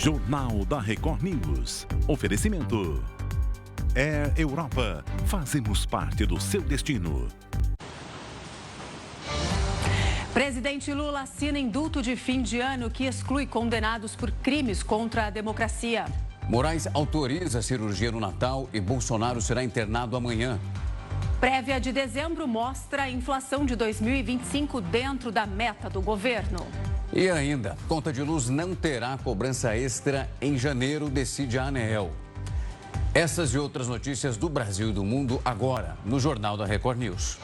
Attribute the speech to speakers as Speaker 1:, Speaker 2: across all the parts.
Speaker 1: Jornal da Record News. Oferecimento. Air Europa. Fazemos parte do seu destino.
Speaker 2: Presidente Lula assina indulto de fim de ano que exclui condenados por crimes contra a democracia.
Speaker 3: Moraes autoriza a cirurgia no Natal e Bolsonaro será internado amanhã.
Speaker 2: Prévia de dezembro mostra a inflação de 2025 dentro da meta do governo.
Speaker 3: E ainda, conta de luz não terá cobrança extra em janeiro, decide a ANEEL. Essas e outras notícias do Brasil e do mundo agora no Jornal da Record News.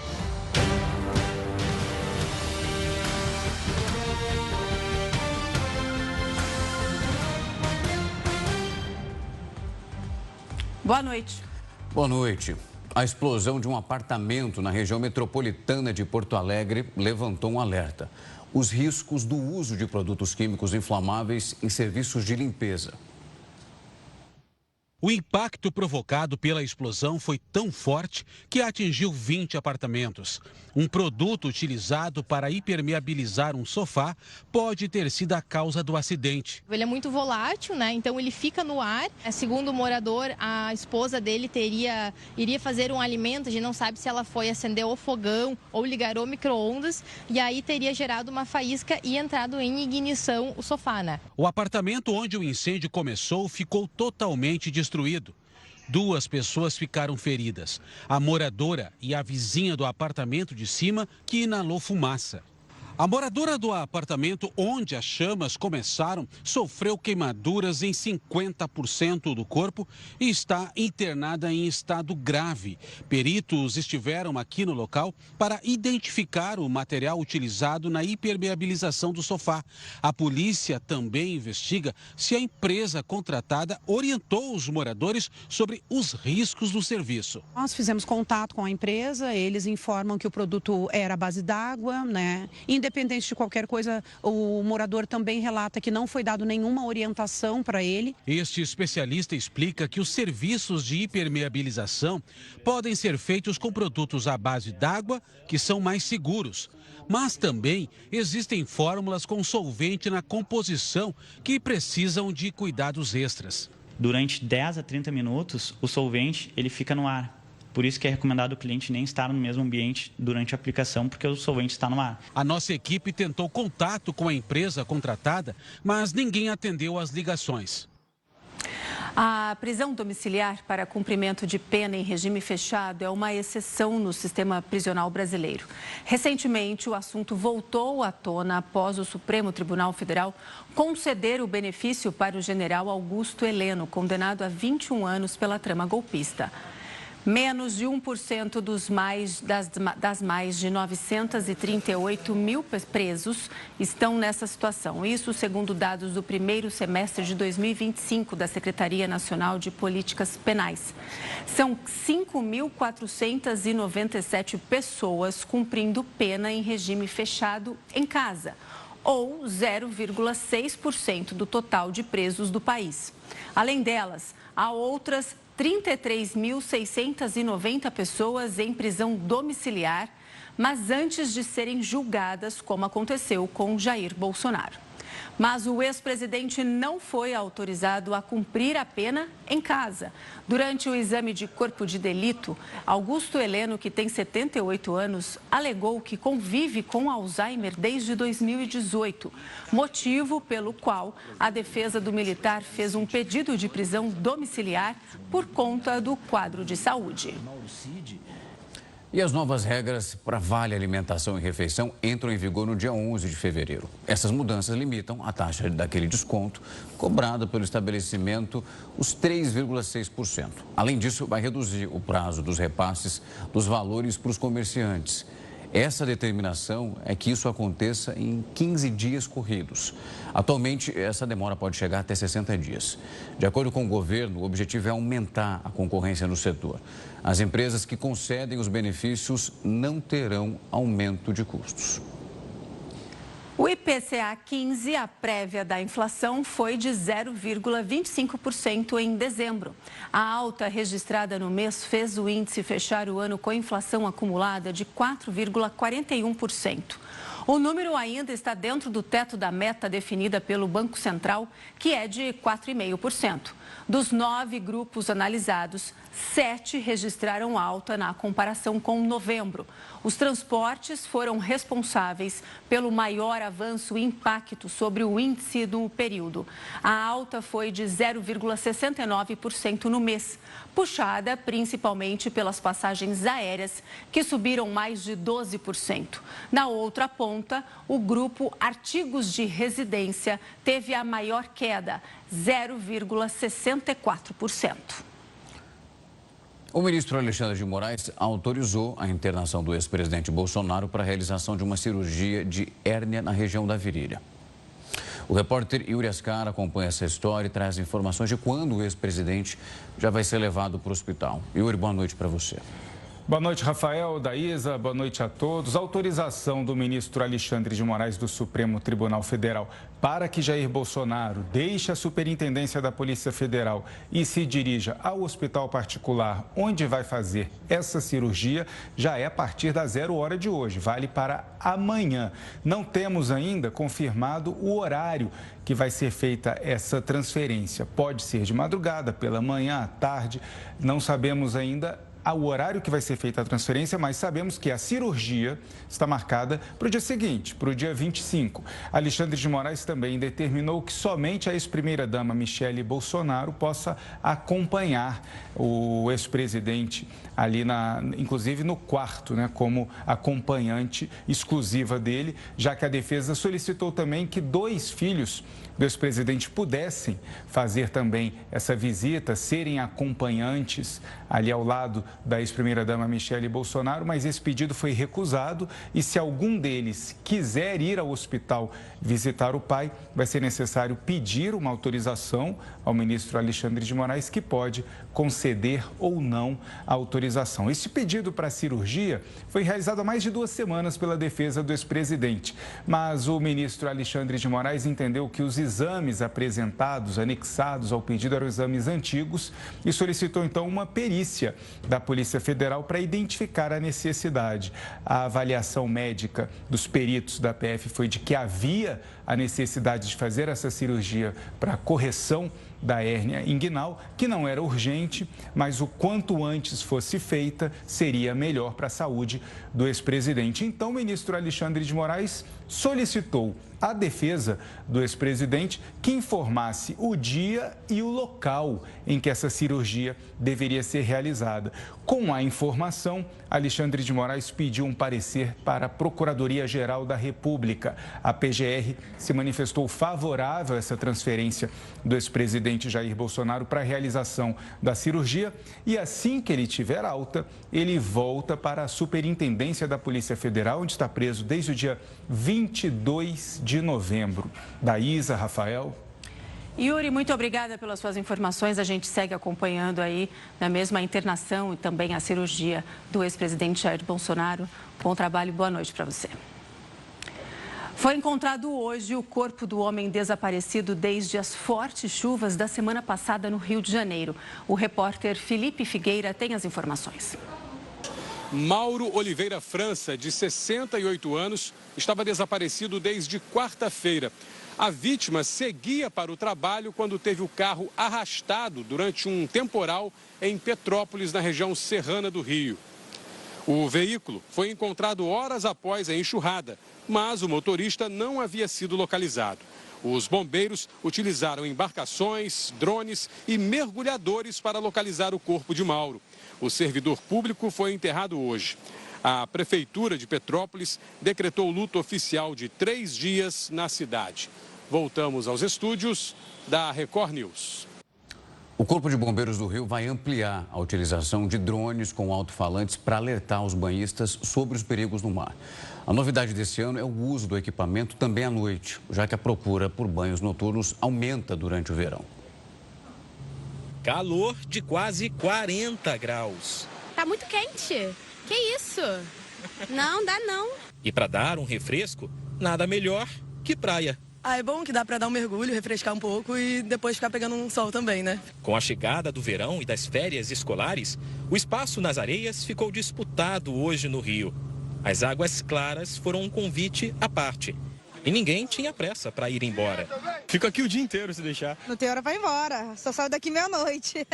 Speaker 2: Boa noite.
Speaker 3: Boa noite. A explosão de um apartamento na região metropolitana de Porto Alegre levantou um alerta. Os riscos do uso de produtos químicos inflamáveis em serviços de limpeza.
Speaker 4: O impacto provocado pela explosão foi tão forte que atingiu 20 apartamentos. Um produto utilizado para impermeabilizar um sofá pode ter sido a causa do acidente.
Speaker 5: Ele é muito volátil, né? Então ele fica no ar. Segundo o morador, a esposa dele iria fazer um alimento, a gente não sabe se ela foi acender o fogão ou ligar o micro-ondas, e aí teria gerado uma faísca e entrado em ignição o sofá, né?
Speaker 4: O apartamento onde o incêndio começou ficou totalmente destruído. 2 pessoas ficaram feridas, a moradora e a vizinha do apartamento de cima que inalou fumaça. A moradora do apartamento onde as chamas começaram sofreu queimaduras em 50% do corpo e está internada em estado grave. Peritos estiveram aqui no local para identificar o material utilizado na impermeabilização do sofá. A polícia também investiga se a empresa contratada orientou os moradores sobre os riscos do serviço.
Speaker 6: Nós fizemos contato com a empresa, eles informam que o produto era à base d'água, né? Independente de qualquer coisa, o morador também relata que não foi dado nenhuma orientação para ele.
Speaker 4: Este especialista explica que os serviços de impermeabilização podem ser feitos com produtos à base d'água, que são mais seguros. Mas também existem fórmulas com solvente na composição que precisam de cuidados extras.
Speaker 7: Durante 10 a 30 minutos, o solvente ele fica no ar. Por isso que é recomendado o cliente nem estar no mesmo ambiente durante a aplicação, porque o solvente está no ar.
Speaker 4: A nossa equipe tentou contato com a empresa contratada, mas ninguém atendeu às ligações.
Speaker 2: A prisão domiciliar para cumprimento de pena em regime fechado é uma exceção no sistema prisional brasileiro. Recentemente, o assunto voltou à tona após o Supremo Tribunal Federal conceder o benefício para o general Augusto Heleno, condenado a 21 anos pela trama golpista. Menos de 1% das mais de 938 mil presos estão nessa situação. Isso segundo dados do primeiro semestre de 2025 da Secretaria Nacional de Políticas Penais. São 5.497 pessoas cumprindo pena em regime fechado em casa, ou 0,6% do total de presos do país. Além delas, há outras 33.690 pessoas em prisão domiciliar, mas antes de serem julgadas, como aconteceu com Jair Bolsonaro. Mas o ex-presidente não foi autorizado a cumprir a pena em casa. Durante o exame de corpo de delito, Augusto Heleno, que tem 78 anos, alegou que convive com Alzheimer desde 2018, motivo pelo qual a defesa do militar fez um pedido de prisão domiciliar por conta do quadro de saúde.
Speaker 3: E as novas regras para Vale Alimentação e Refeição entram em vigor no dia 11 de fevereiro. Essas mudanças limitam a taxa daquele desconto cobrada pelo estabelecimento, os 3,6%. Além disso, vai reduzir o prazo dos repasses dos valores para os comerciantes. Essa determinação é que isso aconteça em 15 dias corridos. Atualmente, essa demora pode chegar até 60 dias. De acordo com o governo, o objetivo é aumentar a concorrência no setor. As empresas que concedem os benefícios não terão aumento de custos.
Speaker 2: O IPCA 15, a prévia da inflação, foi de 0,25% em dezembro. A alta registrada no mês fez o índice fechar o ano com inflação acumulada de 4,41%. O número ainda está dentro do teto da meta definida pelo Banco Central, que é de 4,5%. Dos 9 grupos analisados, 7 registraram alta na comparação com novembro. Os transportes foram responsáveis pelo maior avanço e impacto sobre o índice no período. A alta foi de 0,69% no mês, puxada principalmente pelas passagens aéreas, que subiram mais de 12%. Na outra ponta, o grupo artigos de residência teve a maior queda, 0,64%.
Speaker 3: O ministro Alexandre de Moraes autorizou a internação do ex-presidente Bolsonaro para a realização de uma cirurgia de hérnia na região da virilha. O repórter Yuri Ascar acompanha essa história e traz informações de quando o ex-presidente já vai ser levado para o hospital. Yuri, boa noite para você.
Speaker 8: Boa noite, Rafael, Daísa, boa noite a todos. A autorização do ministro Alexandre de Moraes do Supremo Tribunal Federal para que Jair Bolsonaro deixe a superintendência da Polícia Federal e se dirija ao hospital particular onde vai fazer essa cirurgia já é a partir da 0 hora de hoje, vale para amanhã. Não temos ainda confirmado o horário que vai ser feita essa transferência. Pode ser de madrugada, pela manhã, à tarde, não sabemos ainda o horário que vai ser feita a transferência, mas sabemos que a cirurgia está marcada para o dia seguinte, para o dia 25. Alexandre de Moraes também determinou que somente a ex-primeira-dama Michele Bolsonaro possa acompanhar o ex-presidente ali, inclusive no quarto, como acompanhante exclusiva dele, já que a defesa solicitou também que 2 filhos do ex-presidente pudessem fazer também essa visita, serem acompanhantes ali ao lado da ex-primeira-dama Michele Bolsonaro, mas esse pedido foi recusado e se algum deles quiser ir ao hospital visitar o pai, vai ser necessário pedir uma autorização ao ministro Alexandre de Moraes, que pode conceder ou não a autorização. Esse pedido para a cirurgia foi realizado há mais de 2 semanas pela defesa do ex-presidente, mas o ministro Alexandre de Moraes entendeu que os exames apresentados, anexados ao pedido, eram exames antigos e solicitou então uma perícia da Polícia Federal para identificar a necessidade. A avaliação médica dos peritos da PF foi de que havia a necessidade de fazer essa cirurgia para correção da hérnia inguinal, que não era urgente, mas o quanto antes fosse feita, seria melhor para a saúde do ex-presidente. Então, o ministro Alexandre de Moraes solicitou à defesa do ex-presidente que informasse o dia e o local em que essa cirurgia deveria ser realizada. Com a informação, Alexandre de Moraes pediu um parecer para a Procuradoria-Geral da República. A PGR se manifestou favorável a essa transferência do ex-presidente Jair Bolsonaro para a realização da cirurgia e assim que ele tiver alta, ele volta para a Superintendência da Polícia Federal, onde está preso desde o dia 22 de novembro. Daísa, Rafael.
Speaker 2: Yuri, muito obrigada pelas suas informações. A gente segue acompanhando aí na mesma internação e também a cirurgia do ex-presidente Jair Bolsonaro. Bom trabalho e boa noite para você. Foi encontrado hoje o corpo do homem desaparecido desde as fortes chuvas da semana passada no Rio de Janeiro. O repórter Felipe Figueira tem as informações.
Speaker 9: Mauro Oliveira França, de 68 anos, estava desaparecido desde quarta-feira. A vítima seguia para o trabalho quando teve o carro arrastado durante um temporal em Petrópolis, na região serrana do Rio. O veículo foi encontrado horas após a enxurrada, mas o motorista não havia sido localizado. Os bombeiros utilizaram embarcações, drones e mergulhadores para localizar o corpo de Mauro. O servidor público foi enterrado hoje. A Prefeitura de Petrópolis decretou luto oficial de 3 dias na cidade. Voltamos aos estúdios da Record News.
Speaker 3: O Corpo de Bombeiros do Rio vai ampliar a utilização de drones com alto-falantes para alertar os banhistas sobre os perigos no mar. A novidade desse ano é o uso do equipamento também à noite, já que a procura por banhos noturnos aumenta durante o verão.
Speaker 10: Calor de quase 40 graus.
Speaker 5: Tá muito quente. Que isso? Não, dá não.
Speaker 10: E para dar um refresco, nada melhor que praia.
Speaker 11: É bom que dá para dar um mergulho, refrescar um pouco e depois ficar pegando um sol também, né?
Speaker 10: Com a chegada do verão e das férias escolares, o espaço nas areias ficou disputado hoje no Rio. As águas claras foram um convite à parte. E ninguém tinha pressa para ir embora.
Speaker 12: Fico aqui o dia inteiro se deixar.
Speaker 13: Não tem hora para ir embora, só saio daqui meia-noite.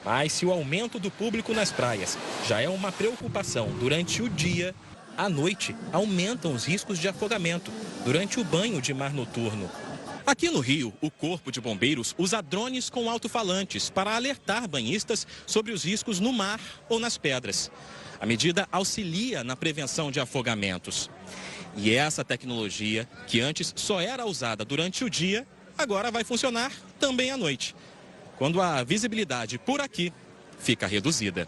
Speaker 10: Mas se o aumento do público nas praias já é uma preocupação durante o dia, à noite aumentam os riscos de afogamento durante o banho de mar noturno. Aqui no Rio, o Corpo de Bombeiros usa drones com alto-falantes para alertar banhistas sobre os riscos no mar ou nas pedras. A medida auxilia na prevenção de afogamentos. E essa tecnologia, que antes só era usada durante o dia, agora vai funcionar também à noite, quando a visibilidade por aqui fica reduzida.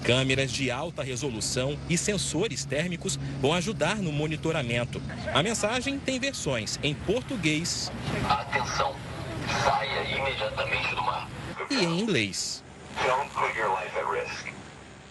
Speaker 10: Câmeras de alta resolução e sensores térmicos vão ajudar no monitoramento. A mensagem tem versões em português.
Speaker 14: Atenção, saia imediatamente do mar.
Speaker 10: E em inglês.
Speaker 14: Don't put your life at risk.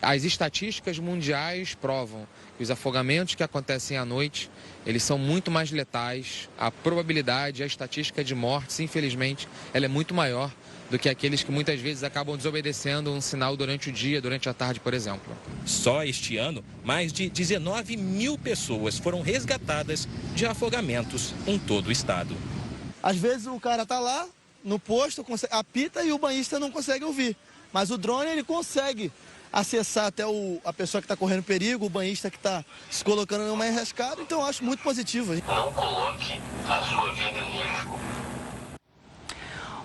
Speaker 15: As estatísticas mundiais provam que os afogamentos que acontecem à noite, eles são muito mais letais. A probabilidade, a estatística de mortes, infelizmente, ela é muito maior do que aqueles que muitas vezes acabam desobedecendo um sinal durante o dia, durante a tarde, por exemplo.
Speaker 10: Só este ano, mais de 19 mil pessoas foram resgatadas de afogamentos em todo o estado.
Speaker 16: Às vezes o cara está lá no posto, apita e o banhista não consegue ouvir. Mas o drone, ele consegue acessar até a pessoa que está correndo perigo, o banhista que está se colocando numa enrascada. Então eu acho muito positivo.
Speaker 14: Não coloque a sua vida em risco.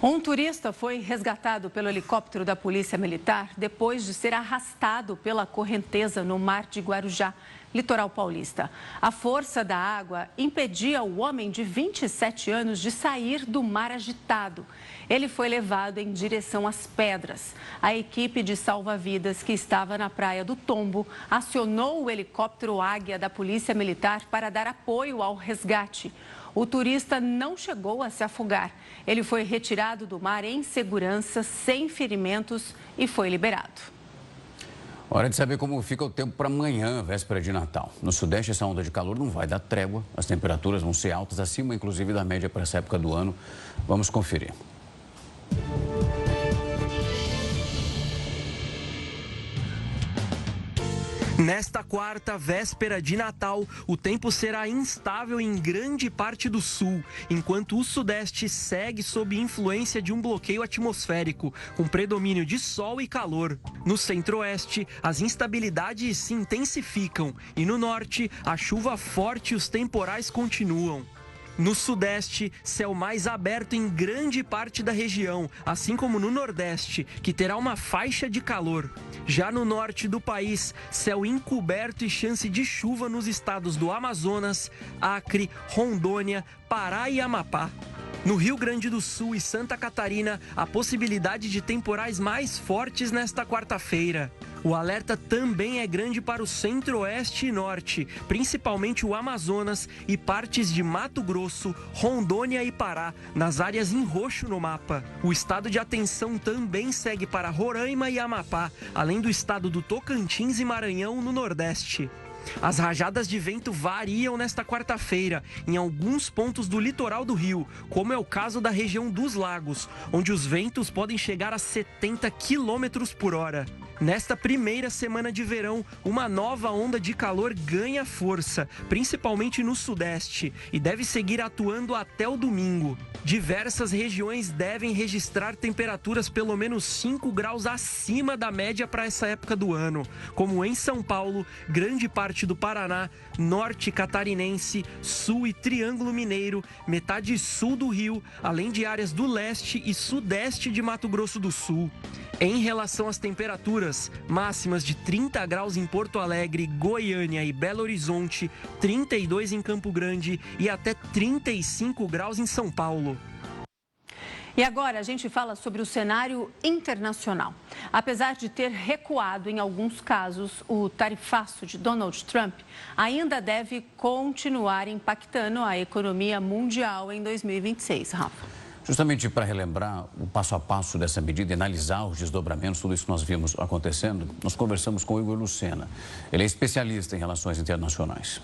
Speaker 2: Um turista foi resgatado pelo helicóptero da Polícia Militar depois de ser arrastado pela correnteza no mar de Guarujá, litoral paulista. A força da água impedia o homem de 27 anos de sair do mar agitado. Ele foi levado em direção às pedras. A equipe de salva-vidas que estava na Praia do Tombo acionou o helicóptero Águia da Polícia Militar para dar apoio ao resgate. O turista não chegou a se afogar. Ele foi retirado do mar em segurança, sem ferimentos, e foi liberado.
Speaker 3: Hora de saber como fica o tempo para amanhã, véspera de Natal. No Sudeste, essa onda de calor não vai dar trégua. As temperaturas vão ser altas, acima inclusive da média para essa época do ano. Vamos conferir.
Speaker 17: Nesta quarta, véspera de Natal, o tempo será instável em grande parte do sul, enquanto o Sudeste segue sob influência de um bloqueio atmosférico, com predomínio de sol e calor. No Centro-Oeste, as instabilidades se intensificam e no Norte, a chuva forte e os temporais continuam. No Sudeste, céu mais aberto em grande parte da região, assim como no Nordeste, que terá uma faixa de calor. Já no norte do país, céu encoberto e chance de chuva nos estados do Amazonas, Acre, Rondônia, Pará e Amapá. No Rio Grande do Sul e Santa Catarina, a possibilidade de temporais mais fortes nesta quarta-feira. O alerta também é grande para o centro-oeste e norte, principalmente o Amazonas e partes de Mato Grosso, Rondônia e Pará, nas áreas em roxo no mapa. O estado de atenção também segue para Roraima e Amapá, além do estado do Tocantins e Maranhão no nordeste. As rajadas de vento variam nesta quarta-feira em alguns pontos do litoral do Rio, como é o caso da região dos Lagos, onde os ventos podem chegar a 70 km por hora. Nesta primeira semana de verão, uma nova onda de calor ganha força, principalmente no Sudeste, e deve seguir atuando até o domingo. Diversas regiões devem registrar temperaturas pelo menos 5 graus acima da média para essa época do ano, como em São Paulo, grande parte do Paraná, norte catarinense, sul e Triângulo Mineiro, metade sul do Rio, além de áreas do leste e sudeste de Mato Grosso do Sul. Em relação às temperaturas, máximas de 30 graus em Porto Alegre, Goiânia e Belo Horizonte, 32 em Campo Grande e até 35 graus em São Paulo.
Speaker 2: E agora a gente fala sobre o cenário internacional. Apesar de ter recuado em alguns casos, o tarifaço de Donald Trump ainda deve continuar impactando a economia mundial em 2026, Rafa.
Speaker 3: Justamente para relembrar o passo a passo dessa medida e analisar os desdobramentos, tudo isso que nós vimos acontecendo, nós conversamos com o Igor Lucena. Ele é especialista em relações internacionais.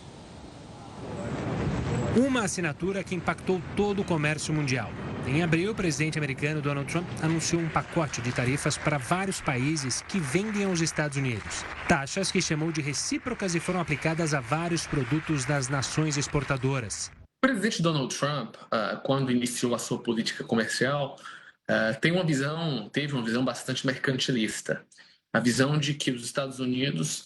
Speaker 18: Uma assinatura que impactou todo o comércio mundial. Em abril, o presidente americano Donald Trump anunciou um pacote de tarifas para vários países que vendem aos Estados Unidos. Taxas que chamou de recíprocas e foram aplicadas a vários produtos das nações exportadoras.
Speaker 19: O presidente Donald Trump, quando iniciou a sua política comercial, teve uma visão bastante mercantilista. A visão de que os Estados Unidos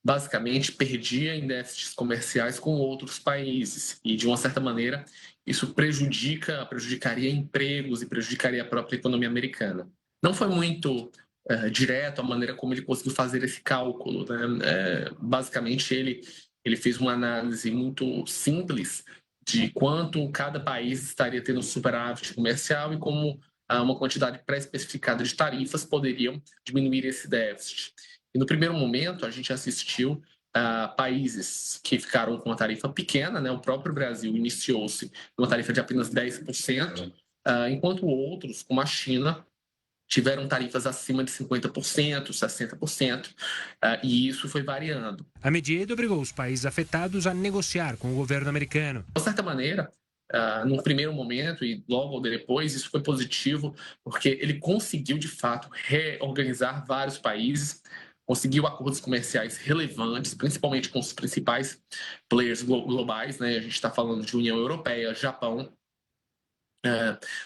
Speaker 19: basicamente perdia em déficits comerciais com outros países e, de uma certa maneira, isso prejudicaria empregos e prejudicaria a própria economia americana. Não foi muito direto a maneira como ele conseguiu fazer esse cálculo, né? Basicamente, ele fez uma análise muito simples de quanto cada país estaria tendo superávit comercial e como uma quantidade pré-especificada de tarifas poderiam diminuir esse déficit. E no primeiro momento, a gente assistiu países que ficaram com uma tarifa pequena, né? O próprio Brasil iniciou-se com uma tarifa de apenas 10%, enquanto outros, como a China, tiveram tarifas acima de 50%, 60%, e isso foi variando.
Speaker 18: A medida obrigou os países afetados a negociar com o governo americano.
Speaker 19: De certa maneira, no primeiro momento e logo depois, isso foi positivo, porque ele conseguiu, de fato, reorganizar vários países, conseguiu acordos comerciais relevantes, principalmente com os principais players globais, né? A gente está falando de União Europeia, Japão,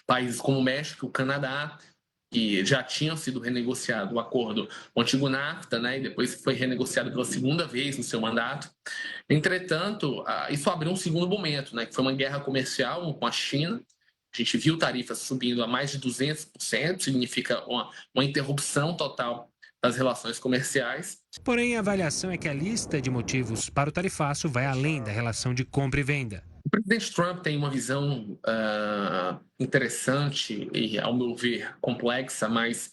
Speaker 19: países como o México, o Canadá, que já tinham sido renegociado o acordo, o antigo NAFTA, né? E depois foi renegociado pela segunda vez no seu mandato. Entretanto, isso abriu um segundo momento, né? Que foi uma guerra comercial com a China. A gente viu tarifas subindo a mais de 200%, significa uma interrupção total das relações comerciais.
Speaker 18: Porém, a avaliação é que a lista de motivos para o tarifaço vai além da relação de compra e venda.
Speaker 19: O presidente Trump tem uma visão interessante e, ao meu ver, complexa, mas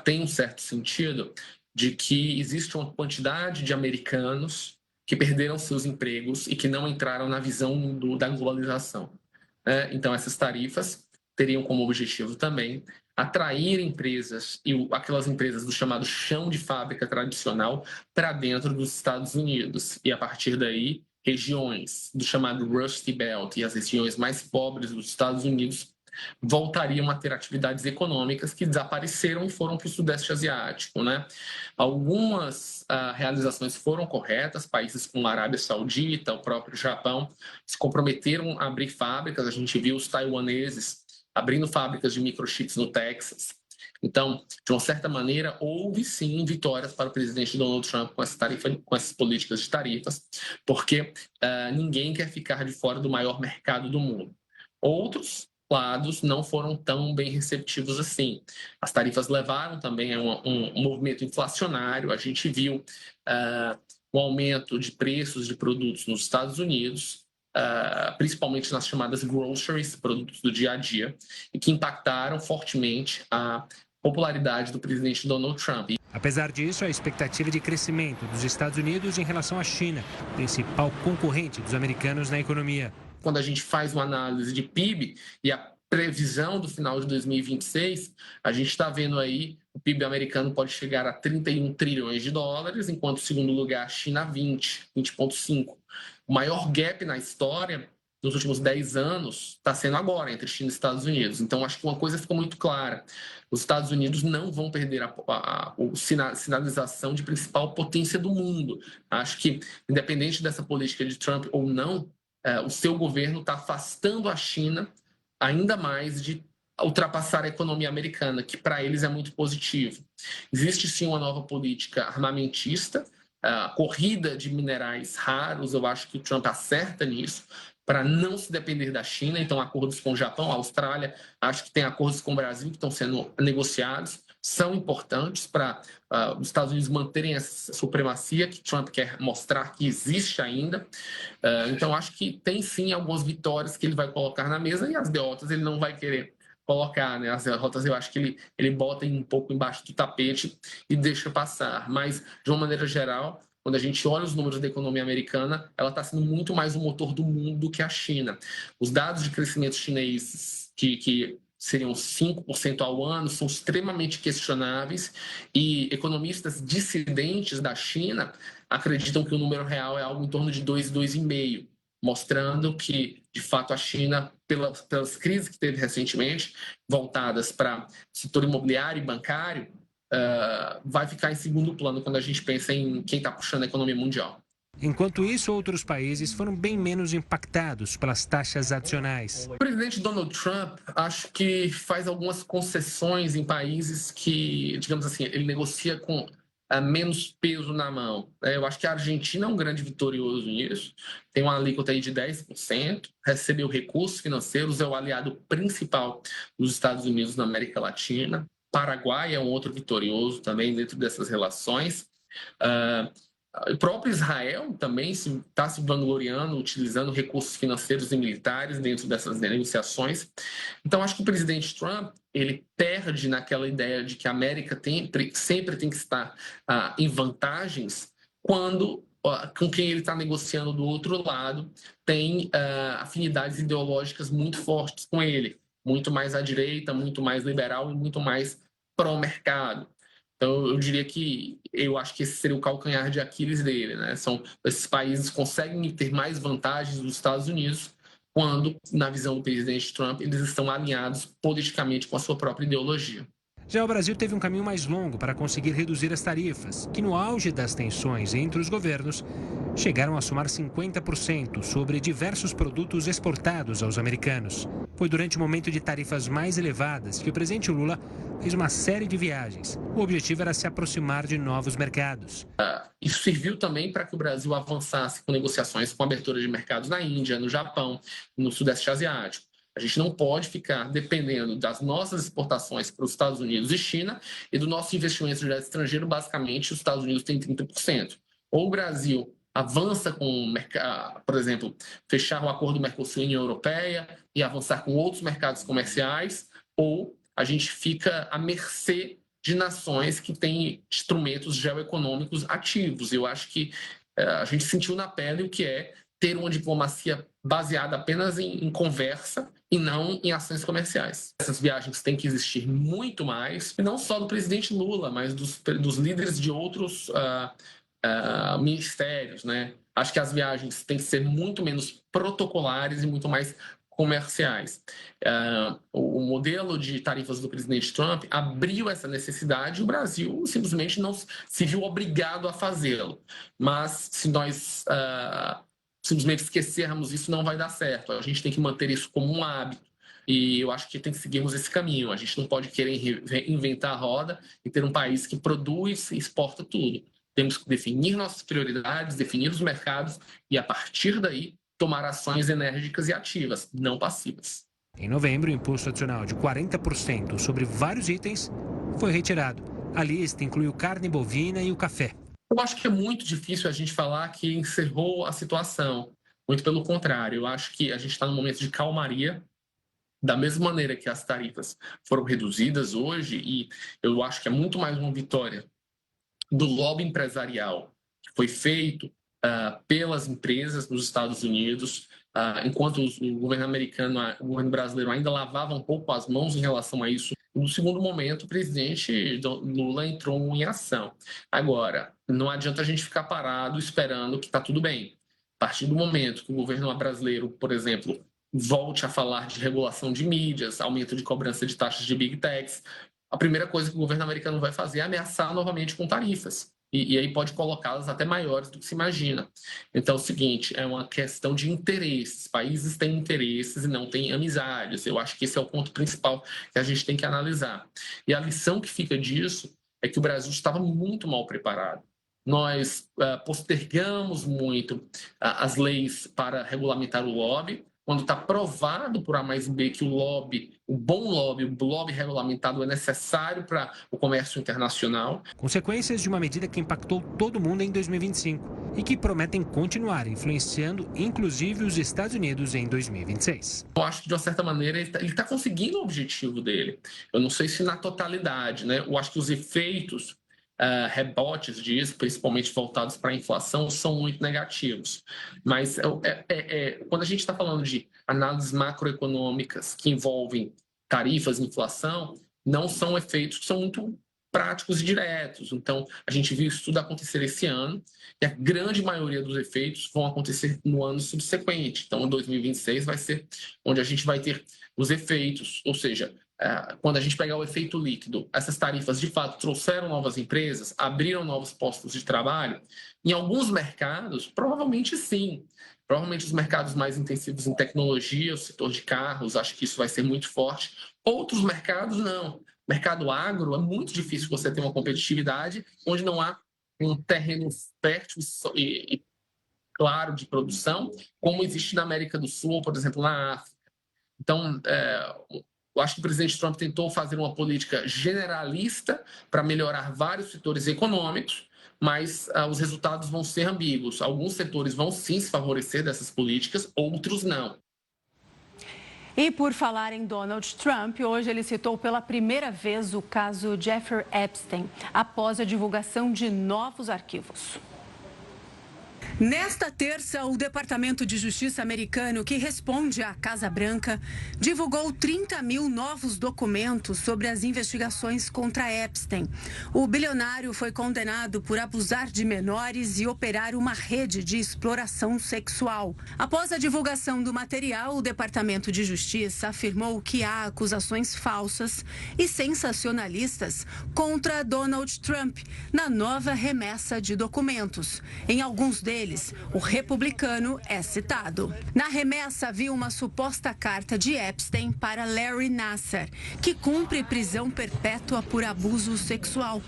Speaker 19: tem um certo sentido de que existe uma quantidade de americanos que perderam seus empregos e que não entraram na visão da globalização. Então, essas tarifas teriam como objetivo também atrair empresas e aquelas empresas do chamado chão de fábrica tradicional para dentro dos Estados Unidos. E, a partir daí, regiões do chamado Rust Belt e as regiões mais pobres dos Estados Unidos voltariam a ter atividades econômicas que desapareceram e foram para o Sudeste Asiático, né? Algumas realizações foram corretas, países como a Arábia Saudita, o próprio Japão, se comprometeram a abrir fábricas. A gente viu os taiwaneses abrindo fábricas de microchips no Texas. Então, de uma certa maneira, houve sim vitórias para o presidente Donald Trump com essas políticas de tarifas, porque ninguém quer ficar de fora do maior mercado do mundo. Outros lados não foram tão bem receptivos assim. As tarifas levaram também a um movimento inflacionário. A gente viu um aumento de preços de produtos nos Estados Unidos, principalmente nas chamadas groceries, produtos do dia a dia, e que impactaram fortemente a popularidade do presidente Donald Trump.
Speaker 18: Apesar disso, a expectativa de crescimento dos Estados Unidos em relação à China, principal concorrente dos americanos na economia.
Speaker 19: Quando a gente faz uma análise de PIB e a previsão do final de 2026, a gente está vendo aí o PIB americano pode chegar a 31 trilhões de dólares, enquanto, em segundo lugar, a China 20,5. O maior gap na história nos últimos 10 anos está sendo agora, entre China e Estados Unidos. Então, acho que uma coisa ficou muito clara. Os Estados Unidos não vão perder a sinalização de principal potência do mundo. Acho que, independente dessa política de Trump ou não, o seu governo está afastando a China ainda mais de ultrapassar a economia americana, que para eles é muito positivo. Existe, sim, uma nova política armamentista, a corrida de minerais raros. Eu acho que o Trump acerta nisso, para não se depender da China. Então, acordos com o Japão, a Austrália, acho que tem acordos com o Brasil que estão sendo negociados, são importantes para os Estados Unidos manterem essa supremacia que Trump quer mostrar que existe ainda. Então, acho que tem sim algumas vitórias que ele vai colocar na mesa, e as derrotas ele não vai querer colocar, né? As derrotas eu acho que ele bota um pouco embaixo do tapete e deixa passar. Mas, de uma maneira geral, quando a gente olha os números da economia americana, ela está sendo muito mais o motor do mundo do que a China. Os dados de crescimento chineses, que seriam 5% ao ano, são extremamente questionáveis, e economistas dissidentes da China acreditam que o número real é algo em torno de 2, 2,5%. mostrando que, de fato, a China, pelas crises que teve recentemente, voltadas para o setor imobiliário e bancário, vai ficar em segundo plano quando a gente pensa em quem está puxando a economia mundial.
Speaker 18: Enquanto isso, outros países foram bem menos impactados pelas taxas adicionais.
Speaker 19: O presidente Donald Trump, acho que faz algumas concessões em países que, digamos assim, ele negocia com menos peso na mão. Eu acho que a Argentina é um grande vitorioso nisso. Tem uma alíquota aí de 10%, recebeu recursos financeiros, é o aliado principal dos Estados Unidos na América Latina. Paraguai é um outro vitorioso também dentro dessas relações. O próprio Israel também está se vangloriando, utilizando recursos financeiros e militares dentro dessas negociações. Então, acho que o presidente Trump ele perde naquela ideia de que a América sempre tem que estar em vantagens quando com quem ele está negociando do outro lado tem afinidades ideológicas muito fortes com ele, muito mais à direita, muito mais liberal e muito mais pró-mercado. Então, eu diria que eu acho que esse seria o calcanhar de Aquiles dele, né? Esses países conseguem ter mais vantagens dos Estados Unidos quando, na visão do presidente Trump, eles estão alinhados politicamente com a sua própria ideologia.
Speaker 18: Já o Brasil teve um caminho mais longo para conseguir reduzir as tarifas, que no auge das tensões entre os governos, chegaram a somar 50% sobre diversos produtos exportados aos americanos. Foi durante o momento de tarifas mais elevadas que o presidente Lula fez uma série de viagens. O objetivo era se aproximar de novos mercados.
Speaker 19: Isso serviu também para que o Brasil avançasse com negociações com abertura de mercados na Índia, no Japão, no Sudeste Asiático. A gente não pode ficar dependendo das nossas exportações para os Estados Unidos e China e do nosso investimento direto estrangeiro, basicamente, os Estados Unidos têm 30%. Ou o Brasil avança com, por exemplo, fechar um acordo Mercosul e União Europeia e avançar com outros mercados comerciais, ou a gente fica à mercê de nações que têm instrumentos geoeconômicos ativos. Eu acho que a gente sentiu na pele o que é ter uma diplomacia baseada apenas em conversa e não em ações comerciais. Essas viagens têm que existir muito mais, e não só do presidente Lula, mas dos líderes de outros ministérios, né? Acho que as viagens têm que ser muito menos protocolares e muito mais comerciais. O modelo de tarifas do presidente Trump abriu essa necessidade e o Brasil simplesmente não se viu obrigado a fazê-lo. Mas se nós simplesmente esquecermos isso, não vai dar certo. A gente tem que manter isso como um hábito. E eu acho que tem que seguirmos esse caminho. A gente não pode querer inventar a roda e ter um país que produz e exporta tudo. Temos que definir nossas prioridades, definir os mercados e, a partir daí, tomar ações enérgicas e ativas, não passivas.
Speaker 18: Em novembro, o imposto adicional de 40% sobre vários itens foi retirado. A lista incluiu carne bovina e o café.
Speaker 19: Eu acho que é muito difícil a gente falar que encerrou a situação. Muito pelo contrário, eu acho que a gente está num momento de calmaria, da mesma maneira que as tarifas foram reduzidas hoje, e eu acho que é muito mais uma vitória do lobby empresarial que foi feito pelas empresas nos Estados Unidos, enquanto o governo americano, o governo brasileiro ainda lavava um pouco as mãos em relação a isso. No segundo momento, o presidente Lula entrou em ação. Agora, não adianta a gente ficar parado esperando que está tudo bem. A partir do momento que o governo brasileiro, por exemplo, volte a falar de regulação de mídias, aumento de cobrança de taxas de big techs, a primeira coisa que o governo americano vai fazer é ameaçar novamente com tarifas. E aí pode colocá-las até maiores do que se imagina. Então é o seguinte, é uma questão de interesses. Países têm interesses e não têm amizades. Eu acho que esse é o ponto principal que a gente tem que analisar. E a lição que fica disso é que o Brasil estava muito mal preparado. Nós postergamos muito as leis para regulamentar o lobby, quando está provado por A mais B que o bom lobby, o lobby regulamentado é necessário para o comércio internacional.
Speaker 18: Consequências de uma medida que impactou todo mundo em 2025 e que prometem continuar influenciando, inclusive, os Estados Unidos em 2026.
Speaker 19: Eu acho que, de uma certa maneira, ele está conseguindo o objetivo dele. Eu não sei se na totalidade, né? Eu acho que os efeitos rebotes disso, principalmente voltados para a inflação, são muito negativos. Mas quando a gente está falando de análises macroeconômicas que envolvem tarifas e inflação, não são efeitos que são muito práticos e diretos. Então, a gente viu isso tudo acontecer esse ano e a grande maioria dos efeitos vão acontecer no ano subsequente. Então, em 2026 vai ser onde a gente vai ter os efeitos, ou seja, quando a gente pegar o efeito líquido, essas tarifas de fato trouxeram novas empresas, abriram novos postos de trabalho. Em alguns mercados, provavelmente sim. Provavelmente os mercados mais intensivos em tecnologia, o setor de carros, acho que isso vai ser muito forte. Outros mercados, não. Mercado agro, é muito difícil você ter uma competitividade onde não há um terreno fértil e claro de produção, como existe na América do Sul, ou, por exemplo, na África. Então, eu acho que o presidente Trump tentou fazer uma política generalista para melhorar vários setores econômicos, mas os resultados vão ser ambíguos. Alguns setores vão sim se favorecer dessas políticas, outros não.
Speaker 2: E por falar em Donald Trump, hoje ele citou pela primeira vez o caso Jeffrey Epstein, após a divulgação de novos arquivos. Nesta terça, o Departamento de Justiça americano, que responde à Casa Branca, divulgou 30 mil novos documentos sobre as investigações contra Epstein. O bilionário foi condenado por abusar de menores e operar uma rede de exploração sexual. Após a divulgação do material, o Departamento de Justiça afirmou que há acusações falsas e sensacionalistas contra Donald Trump na nova remessa de documentos. Em alguns deles, o republicano é citado. Na remessa havia uma suposta carta de Epstein para Larry Nassar, que cumpre prisão perpétua por abuso sexual.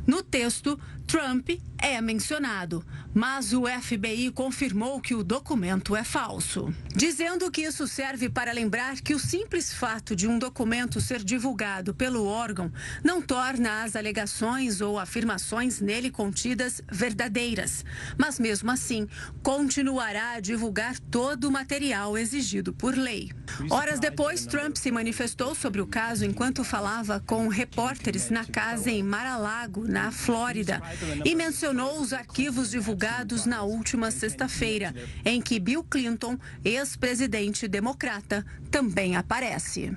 Speaker 2: No texto, Trump é mencionado, mas o FBI confirmou que o documento é falso, dizendo que isso serve para lembrar que o simples fato de um documento ser divulgado pelo órgão não torna as alegações ou afirmações nele contidas verdadeiras, mas mesmo assim continuará a divulgar todo o material exigido por lei. Horas depois, Trump se manifestou sobre o caso enquanto falava com repórteres na casa em Mar-a-Lago, na Flórida, e mencionou os arquivos divulgados na última sexta-feira, em que Bill Clinton, ex-presidente democrata, também aparece.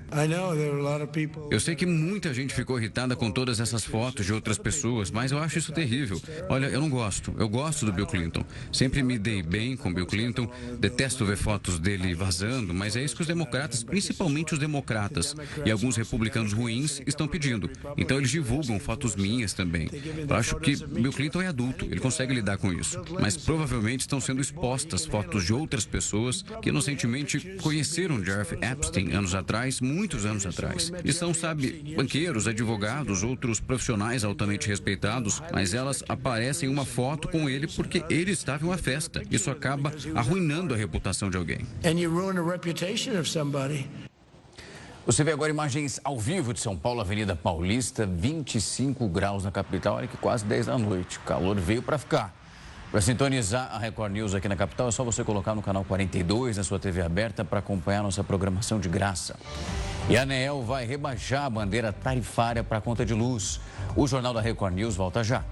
Speaker 3: Eu sei que muita gente ficou irritada com todas essas fotos de outras pessoas, mas eu acho isso terrível. Olha, eu não gosto. Eu gosto do Bill Clinton. Sempre me dei bem com Bill Clinton. Detesto ver fotos dele vazando, mas é isso que os democratas, principalmente os democratas, e alguns republicanos ruins estão pedindo. Então eles divulgam fotos minhas também. Eu acho que Bill Clinton é adulto, ele consegue lidar com isso. Mas provavelmente estão sendo expostas fotos de outras pessoas que inocentemente conheceram Jeffrey Epstein anos atrás, muitos anos atrás. E são, sabe, banqueiros, advogados, outros profissionais altamente respeitados, mas elas aparecem em uma foto com ele porque ele estava em uma festa. Isso acaba arruinando a reputação de alguém. Você vê agora imagens ao vivo de São Paulo, Avenida Paulista, 25 graus na capital, olha que quase 10 da noite. O calor veio para ficar. Para sintonizar a Record News aqui na capital, é só você colocar no canal 42 na sua TV aberta para acompanhar nossa programação de graça. E a ANEEL vai rebaixar a bandeira tarifária para a conta de luz. O Jornal da Record News volta já.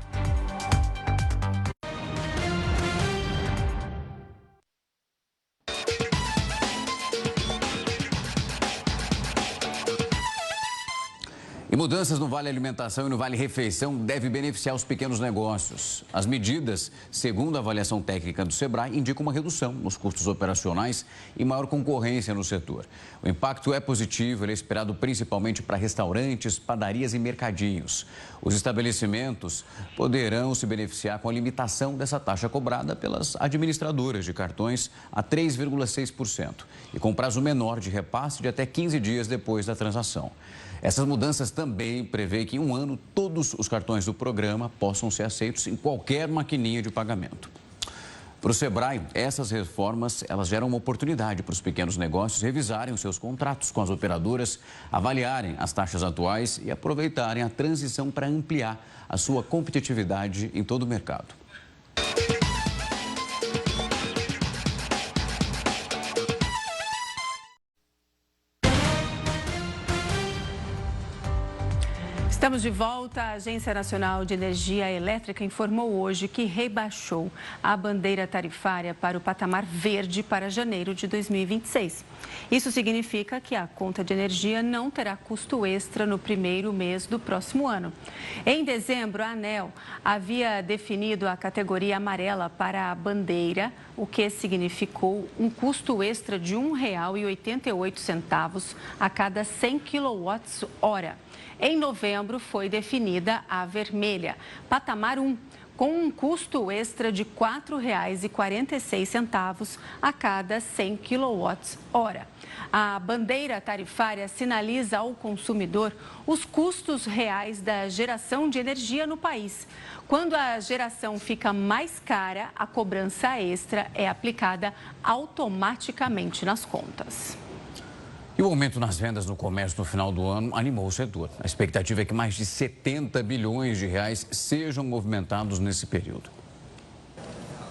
Speaker 3: E mudanças no Vale Alimentação e no Vale Refeição devem beneficiar os pequenos negócios. As medidas, segundo a avaliação técnica do Sebrae, indicam uma redução nos custos operacionais e maior concorrência no setor. O impacto é positivo, ele é esperado principalmente para restaurantes, padarias e mercadinhos. Os estabelecimentos poderão se beneficiar com a limitação dessa taxa cobrada pelas administradoras de cartões a 3,6% e com prazo menor de repasse de até 15 dias depois da transação. Essas mudanças também prevê que em um ano todos os cartões do programa possam ser aceitos em qualquer maquininha de pagamento. Para o Sebrae, essas reformas elas geram uma oportunidade para os pequenos negócios revisarem os seus contratos com as operadoras, avaliarem as taxas atuais e aproveitarem a transição para ampliar a sua competitividade em todo o mercado.
Speaker 2: Estamos de volta. A Agência Nacional de Energia Elétrica informou hoje que rebaixou a bandeira tarifária para o patamar verde para janeiro de 2026. Isso significa que a conta de energia não terá custo extra no primeiro mês do próximo ano. Em dezembro, a ANEEL havia definido a categoria amarela para a bandeira, o que significou um custo extra de R$ 1,88 a cada 100 kWh. Em novembro, foi definida a vermelha, patamar 1, com um custo extra de R$ 4,46 a cada 100 kWh. A bandeira tarifária sinaliza ao consumidor os custos reais da geração de energia no país. Quando a geração fica mais cara, a cobrança extra é aplicada automaticamente nas contas.
Speaker 3: E o aumento nas vendas no comércio no final do ano animou o setor. A expectativa é que mais de 70 bilhões de reais sejam movimentados nesse período.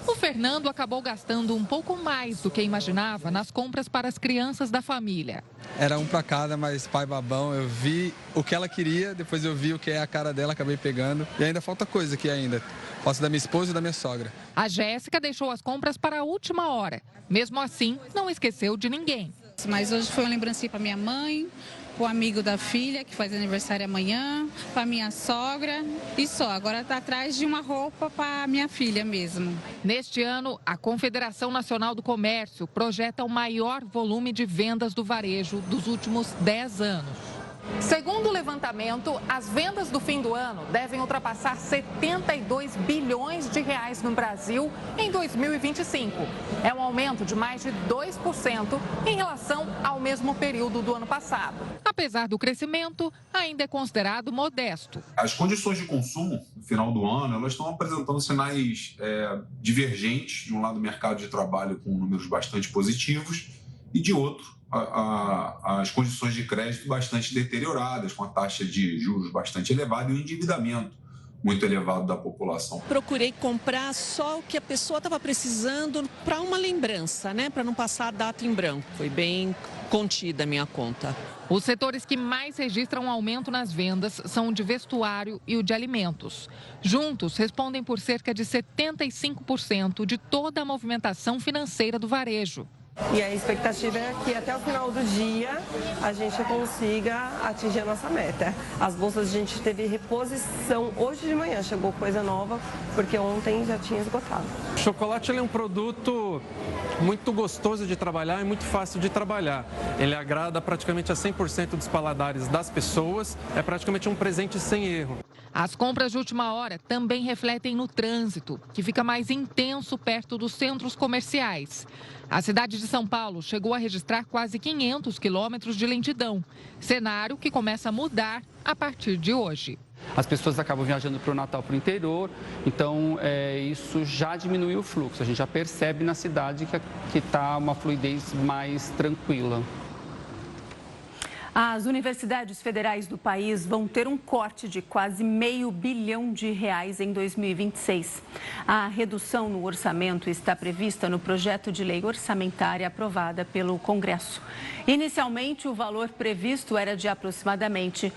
Speaker 20: O Fernando acabou gastando um pouco mais do que imaginava nas compras para as crianças da família.
Speaker 12: Era um para cada, mas pai babão, eu vi o que ela queria, depois eu vi o que é a cara dela, acabei pegando. E ainda falta coisa aqui ainda. Faço da minha esposa e da minha sogra.
Speaker 20: A Jéssica deixou as compras para a última hora. Mesmo assim, não esqueceu de ninguém.
Speaker 21: Mas hoje foi uma lembrancinha para minha mãe, para o amigo da filha, que faz aniversário amanhã, para minha sogra e só. Agora está atrás de uma roupa para minha filha mesmo.
Speaker 20: Neste ano, a Confederação Nacional do Comércio projeta o maior volume de vendas do varejo dos últimos 10 anos. Segundo o levantamento, as vendas do fim do ano devem ultrapassar 72 bilhões de reais no Brasil em 2025. É um aumento de mais de 2% em relação ao mesmo período do ano passado. Apesar do crescimento, ainda é considerado modesto.
Speaker 22: As condições de consumo no final do ano, elas estão apresentando sinais divergentes. De um lado, o mercado de trabalho com números bastante positivos e de outro, as condições de crédito bastante deterioradas, com a taxa de juros bastante elevada e o endividamento muito elevado da população.
Speaker 23: Procurei comprar só o que a pessoa estava precisando para uma lembrança, né? Para não passar a data em branco. Foi bem contida a minha conta.
Speaker 20: Os setores que mais registram aumento nas vendas são o de vestuário e o de alimentos. Juntos, respondem por cerca de 75% de toda a movimentação financeira do varejo.
Speaker 24: E a expectativa é que até o final do dia a gente consiga atingir a nossa meta. As bolsas a gente teve reposição hoje de manhã, chegou coisa nova, porque ontem já tinha esgotado.
Speaker 25: O chocolate ele é um produto muito gostoso de trabalhar e muito fácil de trabalhar. Ele agrada praticamente a 100% dos paladares das pessoas, é praticamente um presente sem erro.
Speaker 20: As compras de última hora também refletem no trânsito, que fica mais intenso perto dos centros comerciais. A cidade de São Paulo chegou a registrar quase 500 quilômetros de lentidão, cenário que começa a mudar a partir de hoje.
Speaker 26: As pessoas acabam viajando para o Natal, para o interior, então isso já diminui o fluxo. A gente já percebe na cidade que está uma fluidez mais tranquila.
Speaker 2: As universidades federais do país vão ter um corte de quase R$500 bilhão em 2026. A redução no orçamento está prevista no projeto de lei orçamentária aprovada pelo Congresso. Inicialmente, o valor previsto era de aproximadamente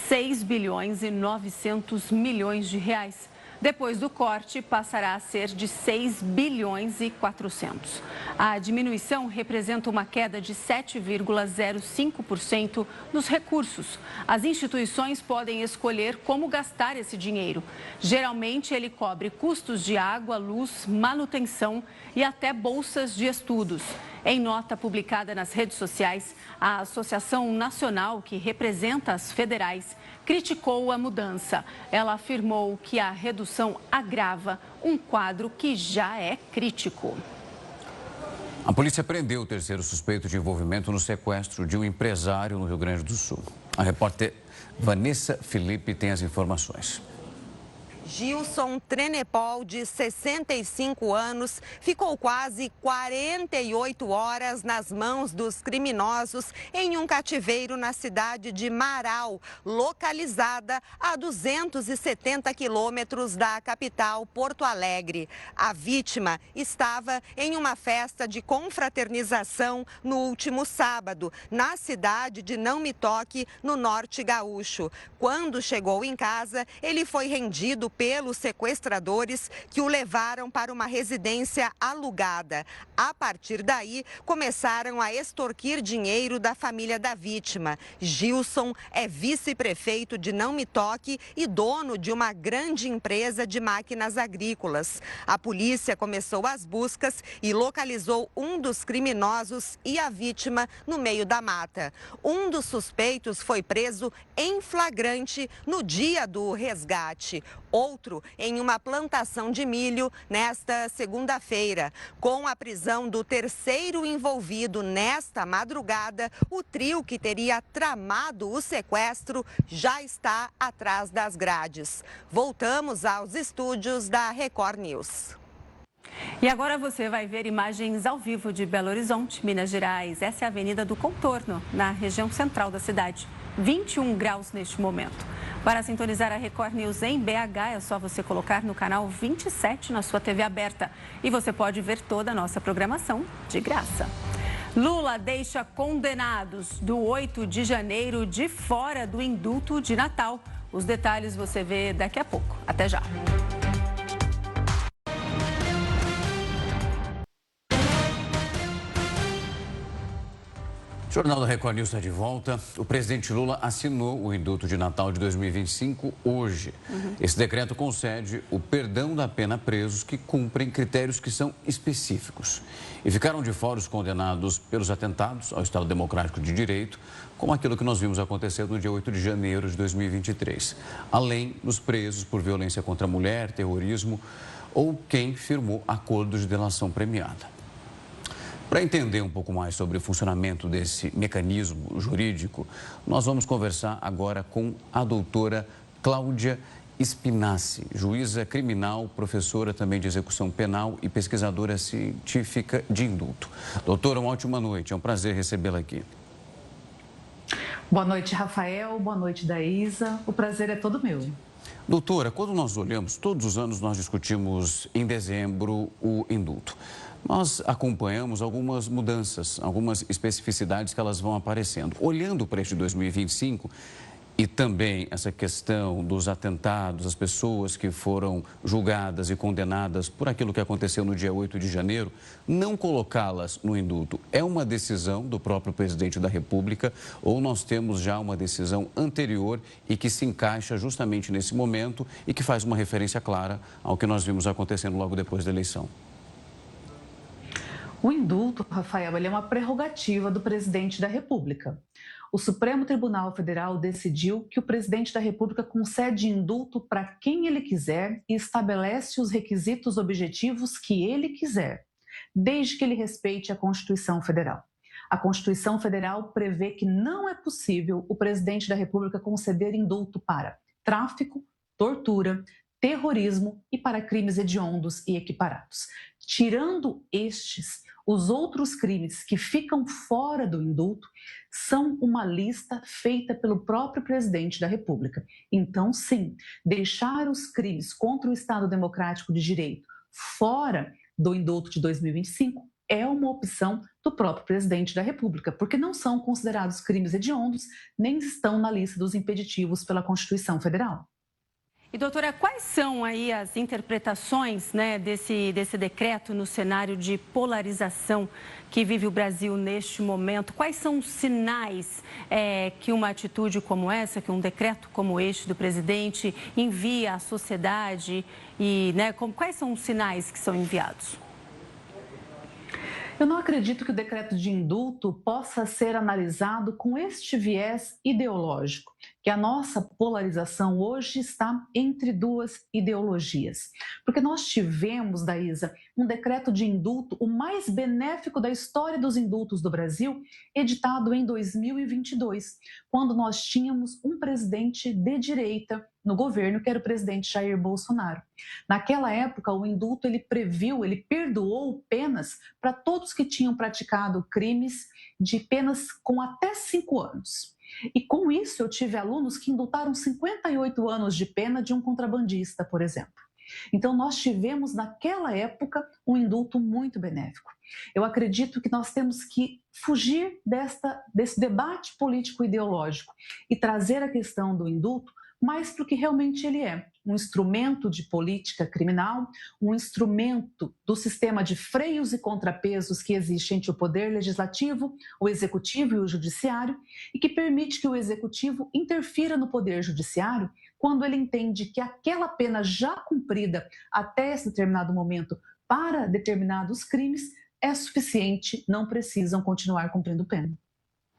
Speaker 2: R$6 bilhões e 900 milhões de reais. Depois do corte, passará a ser de 6 bilhões e 400. A diminuição representa uma queda de 7,05% nos recursos. As instituições podem escolher como gastar esse dinheiro. Geralmente, ele cobre custos de água, luz, manutenção e até bolsas de estudos. Em nota publicada nas redes sociais, a Associação Nacional, que representa as federais, criticou a mudança. Ela afirmou que a redução agrava um quadro que já é crítico.
Speaker 3: A polícia prendeu o terceiro suspeito de envolvimento no sequestro de um empresário no Rio Grande do Sul. A repórter Vanessa Felipe tem as informações.
Speaker 27: Gilson Trenepol, de 65 anos, ficou quase 48 horas nas mãos dos criminosos em um cativeiro na cidade de Marau, localizada a 270 quilômetros da capital, Porto Alegre. A vítima estava em uma festa de confraternização no último sábado, na cidade de Não Me Toque, no Norte Gaúcho. Quando chegou em casa, ele foi rendido pelos sequestradores que o levaram para uma residência alugada. A partir daí, começaram a extorquir dinheiro da família da vítima. Gilson é vice-prefeito de Não Me Toque e dono de uma grande empresa de máquinas agrícolas. A polícia começou as buscas e localizou um dos criminosos e a vítima no meio da mata. Um dos suspeitos foi preso em flagrante no dia do resgate. Outro em uma plantação de milho nesta segunda-feira. Com a prisão do terceiro envolvido nesta madrugada, o trio que teria tramado o sequestro já está atrás das grades. Voltamos aos estúdios da Record News.
Speaker 2: E agora você vai ver imagens ao vivo de Belo Horizonte, Minas Gerais. Essa é a Avenida do Contorno, na região central da cidade. 21 graus neste momento. Para sintonizar a Record News em BH, é só você colocar no canal 27 na sua TV aberta. E você pode ver toda a nossa programação de graça. Lula deixa condenados do 8 de janeiro de fora do indulto de Natal. Os detalhes você vê daqui a pouco. Até já.
Speaker 3: O Jornal da Record News está de volta. O presidente Lula assinou o indulto de Natal de 2025 hoje. Esse decreto concede o perdão da pena a presos que cumprem critérios que são específicos. E ficaram de fora os condenados pelos atentados ao Estado Democrático de Direito, como aquilo que nós vimos acontecer no dia 8 de janeiro de 2023. Além dos presos por violência contra a mulher, terrorismo ou quem firmou acordos de delação premiada. Para entender um pouco mais sobre o funcionamento desse mecanismo jurídico, nós vamos conversar agora com a doutora Cláudia Spinassi, juíza criminal, professora também de execução penal e pesquisadora científica de indulto. Doutora, uma ótima noite, é um prazer recebê-la aqui.
Speaker 1: Boa noite, Rafael, boa noite, Daísa, o prazer é todo meu.
Speaker 3: Doutora, quando nós olhamos, todos os anos nós discutimos em dezembro o indulto. Nós acompanhamos algumas mudanças, algumas especificidades que elas vão aparecendo. Olhando para este 2025 e também essa questão dos atentados, as pessoas que foram julgadas e condenadas por aquilo que aconteceu no dia 8 de janeiro, não colocá-las no indulto é uma decisão do próprio presidente da República ou nós temos já uma decisão anterior e que se encaixa justamente nesse momento e que faz uma referência clara ao que nós vimos acontecendo logo depois da eleição?
Speaker 1: O indulto, Rafael, ele é uma prerrogativa do presidente da República. O Supremo Tribunal Federal decidiu que o presidente da República concede indulto para quem ele quiser e estabelece os requisitos objetivos que ele quiser, desde que ele respeite a Constituição Federal. A Constituição Federal prevê que não é possível o presidente da República conceder indulto para tráfico, tortura, terrorismo e para crimes hediondos e equiparados. Tirando estes, os outros crimes que ficam fora do indulto são uma lista feita pelo próprio presidente da República. Então, sim, deixar os crimes contra o Estado Democrático de Direito fora do indulto de 2025 é uma opção do próprio presidente da República, porque não são considerados crimes hediondos, nem estão na lista dos impeditivos pela Constituição Federal.
Speaker 2: E, doutora, quais são aí as interpretações, né, desse decreto no cenário de polarização que vive o Brasil neste momento? Quais são os sinais que uma atitude como essa, que um decreto como este do presidente envia à sociedade? E, né, quais são os sinais que são enviados?
Speaker 1: Eu não acredito que o decreto de indulto possa ser analisado com este viés ideológico, que a nossa polarização hoje está entre duas ideologias. Porque nós tivemos, Daísa, um decreto de indulto, o mais benéfico da história dos indultos do Brasil, editado em 2022, quando nós tínhamos um presidente de direita no governo, que era o presidente Jair Bolsonaro. Naquela época, o indulto ele perdoou penas para todos que tinham praticado crimes de penas com até 5 anos. E com isso eu tive alunos que indultaram 58 anos de pena de um contrabandista, por exemplo. Então nós tivemos naquela época um indulto muito benéfico. Eu acredito que nós temos que fugir desse debate político ideológico e trazer a questão do indulto mas para o que realmente ele é. Um instrumento de política criminal, um instrumento do sistema de freios e contrapesos que existe entre o poder legislativo, o executivo e o judiciário, e que permite que o executivo interfira no poder judiciário quando ele entende que aquela pena já cumprida até esse determinado momento para determinados crimes é suficiente, não precisam continuar cumprindo pena.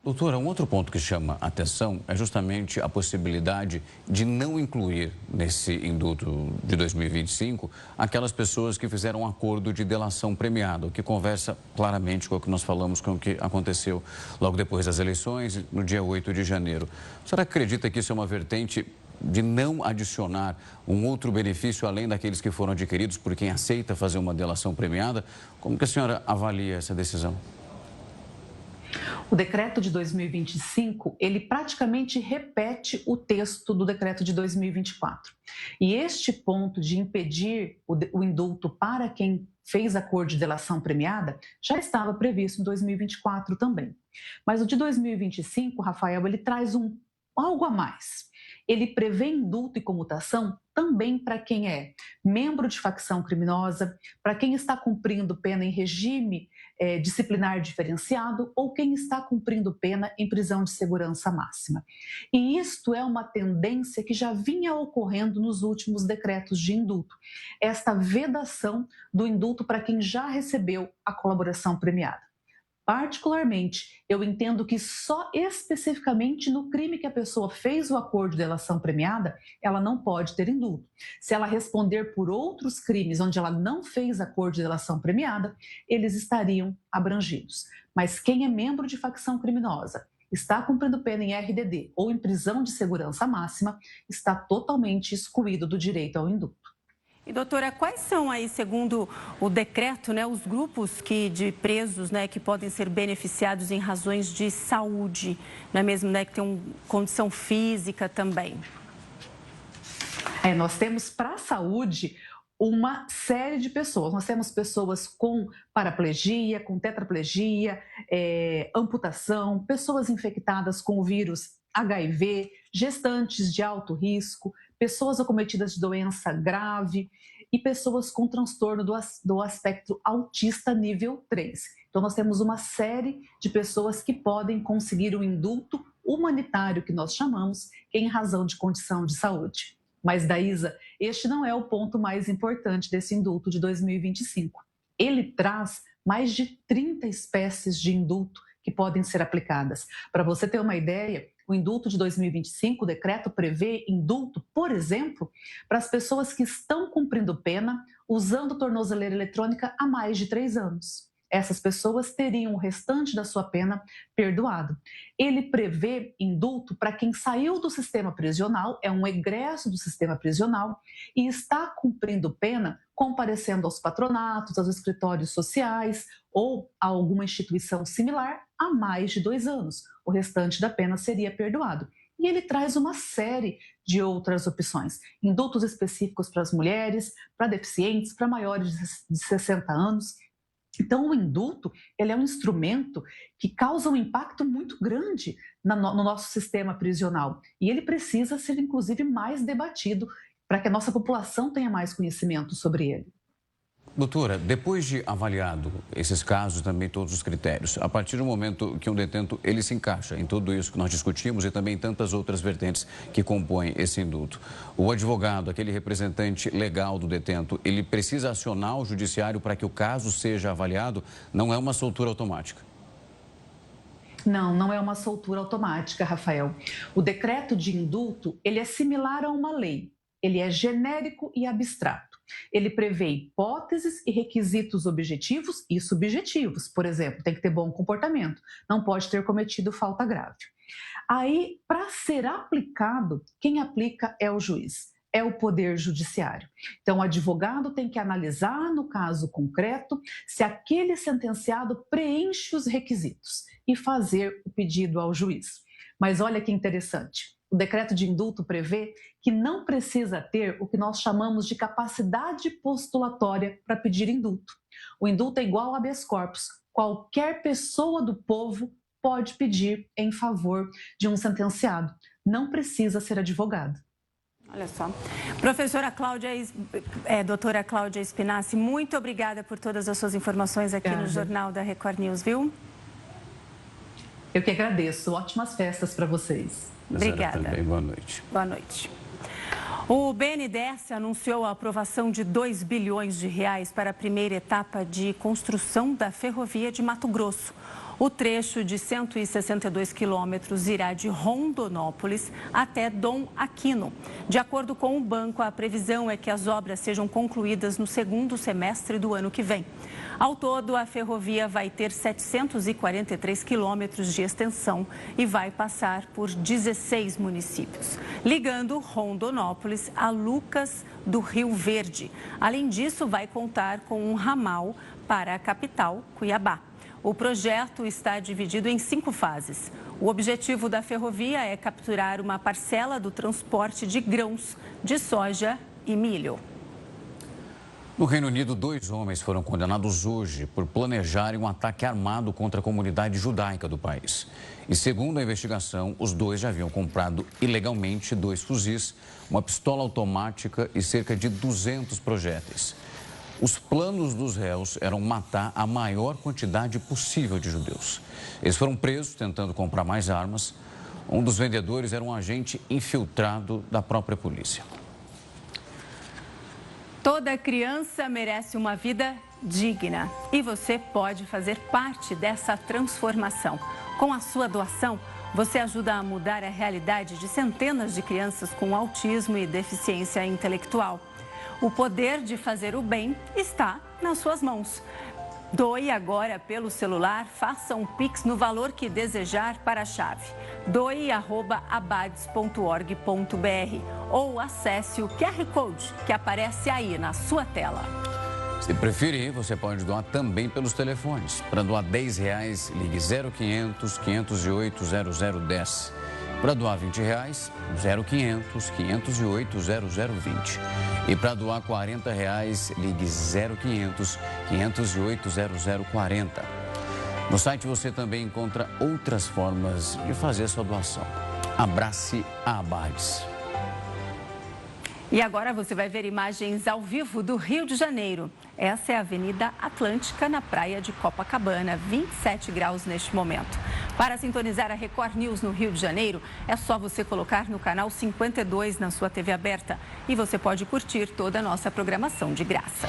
Speaker 3: Doutora, um outro ponto que chama a atenção é justamente a possibilidade de não incluir nesse indulto de 2025 aquelas pessoas que fizeram um acordo de delação premiada, o que conversa claramente com o que nós falamos, com o que aconteceu logo depois das eleições, no dia 8 de janeiro. A senhora acredita que isso é uma vertente de não adicionar um outro benefício além daqueles que foram adquiridos por quem aceita fazer uma delação premiada? Como que a senhora avalia essa decisão?
Speaker 1: O decreto de 2025, ele praticamente repete o texto do decreto de 2024. E este ponto de impedir o indulto para quem fez acordo de delação premiada já estava previsto em 2024 também. Mas o de 2025, Rafael, ele traz algo a mais. Ele prevê indulto e comutação também para quem é membro de facção criminosa, para quem está cumprindo pena em regime disciplinar diferenciado ou quem está cumprindo pena em prisão de segurança máxima. E isto é uma tendência que já vinha ocorrendo nos últimos decretos de indulto. Esta vedação do indulto para quem já recebeu a colaboração premiada. Particularmente, eu entendo que só especificamente no crime que a pessoa fez o acordo de delação premiada, ela não pode ter indulto. Se ela responder por outros crimes onde ela não fez acordo de delação premiada, eles estariam abrangidos. Mas quem é membro de facção criminosa, está cumprindo pena em RDD ou em prisão de segurança máxima, está totalmente excluído do direito ao indulto.
Speaker 2: E, doutora, quais são aí, segundo o decreto, os grupos de presos, que podem ser beneficiados em razões de saúde, não é mesmo, que tem uma condição física também?
Speaker 1: Nós temos para a saúde uma série de pessoas. Nós temos pessoas com paraplegia, com tetraplegia, amputação, pessoas infectadas com o vírus HIV, gestantes de alto risco, pessoas acometidas de doença grave e pessoas com transtorno do aspecto autista nível 3. Então, nós temos uma série de pessoas que podem conseguir o indulto humanitário, que nós chamamos, em razão de condição de saúde. Mas, Daísa, este não é o ponto mais importante desse indulto de 2025. Ele traz mais de 30 espécies de indulto que podem ser aplicadas. Para você ter uma ideia, o indulto de 2025, o decreto prevê indulto, por exemplo, para as pessoas que estão cumprindo pena usando tornozeleira eletrônica há mais de 3 anos. Essas pessoas teriam o restante da sua pena perdoado. Ele prevê indulto para quem saiu do sistema prisional, é um egresso do sistema prisional e está cumprindo pena comparecendo aos patronatos, aos escritórios sociais ou a alguma instituição similar há mais de 2 anos. O restante da pena seria perdoado. E ele traz uma série de outras opções. Indultos específicos para as mulheres, para deficientes, para maiores de 60 anos. Então, o indulto ele é um instrumento que causa um impacto muito grande no nosso sistema prisional. E ele precisa ser, inclusive, mais debatido para que a nossa população tenha mais conhecimento sobre ele.
Speaker 3: Doutora, depois de avaliado esses casos, também todos os critérios, a partir do momento que um detento ele se encaixa em tudo isso que nós discutimos e também tantas outras vertentes que compõem esse indulto, o advogado, aquele representante legal do detento, ele precisa acionar o judiciário para que o caso seja avaliado? Não é uma soltura automática?
Speaker 1: Não, não é uma soltura automática, Rafael. O decreto de indulto, ele é similar a uma lei. Ele é genérico e abstrato. Ele prevê hipóteses e requisitos objetivos e subjetivos. Por exemplo, tem que ter bom comportamento, não pode ter cometido falta grave. Aí, para ser aplicado, quem aplica é o juiz, é o Poder Judiciário. Então, o advogado tem que analisar, no caso concreto, se aquele sentenciado preenche os requisitos e fazer o pedido ao juiz. Mas olha que interessante. O decreto de indulto prevê que não precisa ter o que nós chamamos de capacidade postulatória para pedir indulto. O indulto é igual a habeas corpus. Qualquer pessoa do povo pode pedir em favor de um sentenciado. Não precisa ser advogado.
Speaker 2: Olha só. Professora Cláudia, doutora Cláudia Spinassi, muito obrigada por todas as suas informações aqui no Jornal da Record News, viu?
Speaker 1: Eu que agradeço. Ótimas festas para vocês.
Speaker 2: Obrigada.
Speaker 3: Também. Boa noite.
Speaker 2: Boa noite. O BNDES anunciou a aprovação de 2 bilhões de reais para a primeira etapa de construção da ferrovia de Mato Grosso. O trecho de 162 quilômetros irá de Rondonópolis até Dom Aquino. De acordo com o banco, a previsão é que as obras sejam concluídas no segundo semestre do ano que vem. Ao todo, a ferrovia vai ter 743 quilômetros de extensão e vai passar por 16 municípios, ligando Rondonópolis a Lucas do Rio Verde. Além disso, vai contar com um ramal para a capital, Cuiabá. O projeto está dividido em 5 fases. O objetivo da ferrovia é capturar uma parcela do transporte de grãos, de soja e milho.
Speaker 3: No Reino Unido, 2 homens foram condenados hoje por planejarem um ataque armado contra a comunidade judaica do país. E segundo a investigação, os 2 já haviam comprado ilegalmente 2 fuzis, uma pistola automática e cerca de 200 projéteis. Os planos dos réus eram matar a maior quantidade possível de judeus. Eles foram presos tentando comprar mais armas. Um dos vendedores era um agente infiltrado da própria polícia.
Speaker 2: Toda criança merece uma vida digna e você pode fazer parte dessa transformação. Com a sua doação, você ajuda a mudar a realidade de centenas de crianças com autismo e deficiência intelectual. O poder de fazer o bem está nas suas mãos. Doe agora pelo celular, faça um Pix no valor que desejar para a chave doe@abades.org.br ou acesse o QR Code que aparece aí na sua tela.
Speaker 3: Se preferir, você pode doar também pelos telefones. Para doar R$10, ligue 0500 508 0010. Para doar R$20, 0500 508 0020. E para doar R$40, ligue 0500 508 0040. No site você também encontra outras formas de fazer sua doação. Abrace a Abades.
Speaker 2: E agora você vai ver imagens ao vivo do Rio de Janeiro. Essa é a Avenida Atlântica, na praia de Copacabana, 27 graus neste momento. Para sintonizar a Record News no Rio de Janeiro, é só você colocar no canal 52 na sua TV aberta. E você pode curtir toda a nossa programação de graça.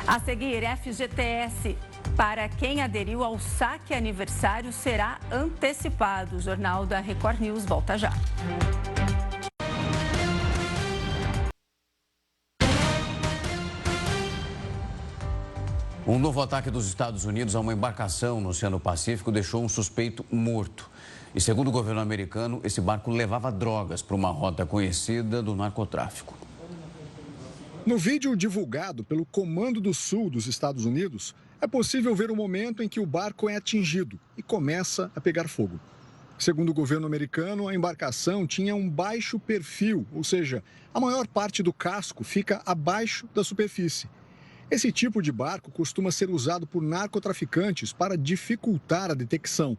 Speaker 2: A seguir, FGTS. Para quem aderiu ao saque aniversário, será antecipado. O Jornal da Record News volta já.
Speaker 3: Um novo ataque dos Estados Unidos a uma embarcação no Oceano Pacífico deixou um suspeito morto. E segundo o governo americano, esse barco levava drogas para uma rota conhecida do narcotráfico.
Speaker 4: No vídeo divulgado pelo Comando do Sul dos Estados Unidos, é possível ver o momento em que o barco é atingido e começa a pegar fogo. Segundo o governo americano, a embarcação tinha um baixo perfil, ou seja, a maior parte do casco fica abaixo da superfície. Esse tipo de barco costuma ser usado por narcotraficantes para dificultar a detecção.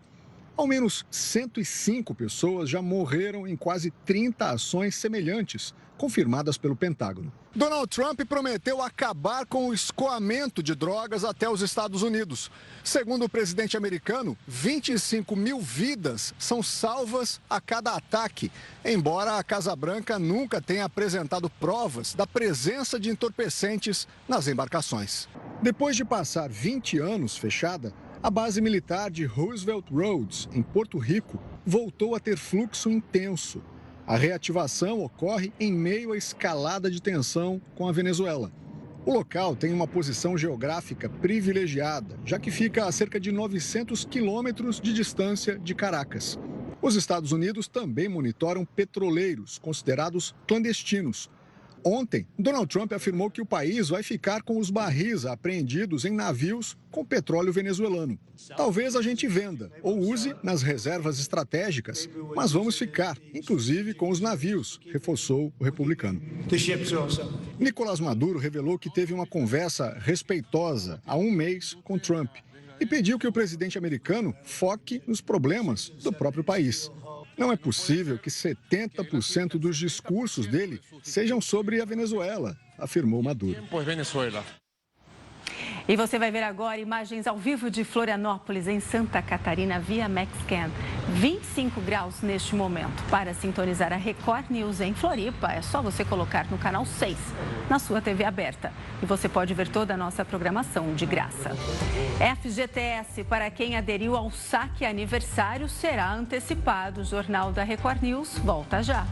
Speaker 4: Ao menos 105 pessoas já morreram em quase 30 ações semelhantes, confirmadas pelo Pentágono. Donald Trump prometeu acabar com o escoamento de drogas até os Estados Unidos. Segundo o presidente americano, 25 mil vidas são salvas a cada ataque, embora a Casa Branca nunca tenha apresentado provas da presença de entorpecentes nas embarcações. Depois de passar 20 anos fechada, a base militar de Roosevelt Roads, em Porto Rico, voltou a ter fluxo intenso. A reativação ocorre em meio à escalada de tensão com a Venezuela. O local tem uma posição geográfica privilegiada, já que fica a cerca de 900 quilômetros de distância de Caracas. Os Estados Unidos também monitoram petroleiros considerados clandestinos. Ontem, Donald Trump afirmou que o país vai ficar com os barris apreendidos em navios com petróleo venezuelano. Talvez a gente venda ou use nas reservas estratégicas, mas vamos ficar, inclusive com os navios, reforçou o republicano. Nicolás Maduro revelou que teve uma conversa respeitosa há um mês com Trump e pediu que o presidente americano foque nos problemas do próprio país. Não é possível que 70% dos discursos dele sejam sobre a Venezuela, afirmou Maduro.
Speaker 2: E você vai ver agora imagens ao vivo de Florianópolis, em Santa Catarina, via Maxcan. 25 graus neste momento. Para sintonizar a Record News em Floripa, é só você colocar no canal 6, na sua TV aberta. E você pode ver toda a nossa programação de graça. FGTS, para quem aderiu ao saque aniversário, será antecipado. O Jornal da Record News volta já.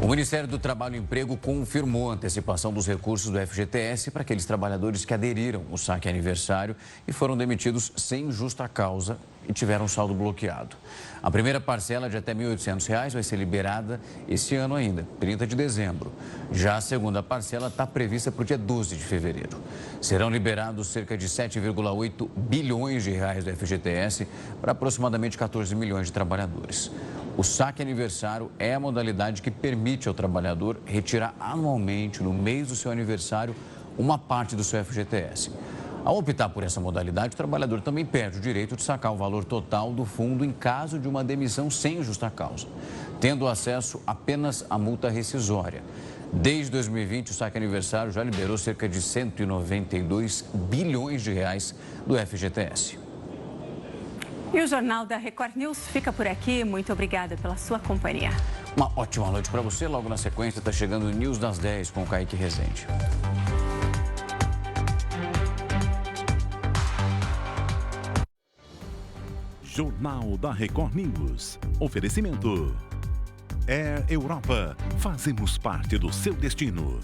Speaker 3: O Ministério do Trabalho e Emprego confirmou a antecipação dos recursos do FGTS para aqueles trabalhadores que aderiram ao saque aniversário e foram demitidos sem justa causa e tiveram saldo bloqueado. A primeira parcela de até R$ 1.800 vai ser liberada esse ano ainda, 30 de dezembro. Já a segunda parcela está prevista para o dia 12 de fevereiro. Serão liberados cerca de 7,8 bilhões de reais do FGTS para aproximadamente 14 milhões de trabalhadores. O saque aniversário é a modalidade que permite ao trabalhador retirar anualmente, no mês do seu aniversário, uma parte do seu FGTS. Ao optar por essa modalidade, o trabalhador também perde o direito de sacar o valor total do fundo em caso de uma demissão sem justa causa, tendo acesso apenas à multa rescisória. Desde 2020, o saque aniversário já liberou cerca de 192 bilhões de reais do FGTS.
Speaker 2: E o Jornal da Record News fica por aqui. Muito obrigada pela sua companhia.
Speaker 3: Uma ótima noite para você. Logo na sequência está chegando o News das 10 com o Kaique Rezende.
Speaker 5: Jornal da Record News. Oferecimento. Air Europa. Fazemos parte do seu destino.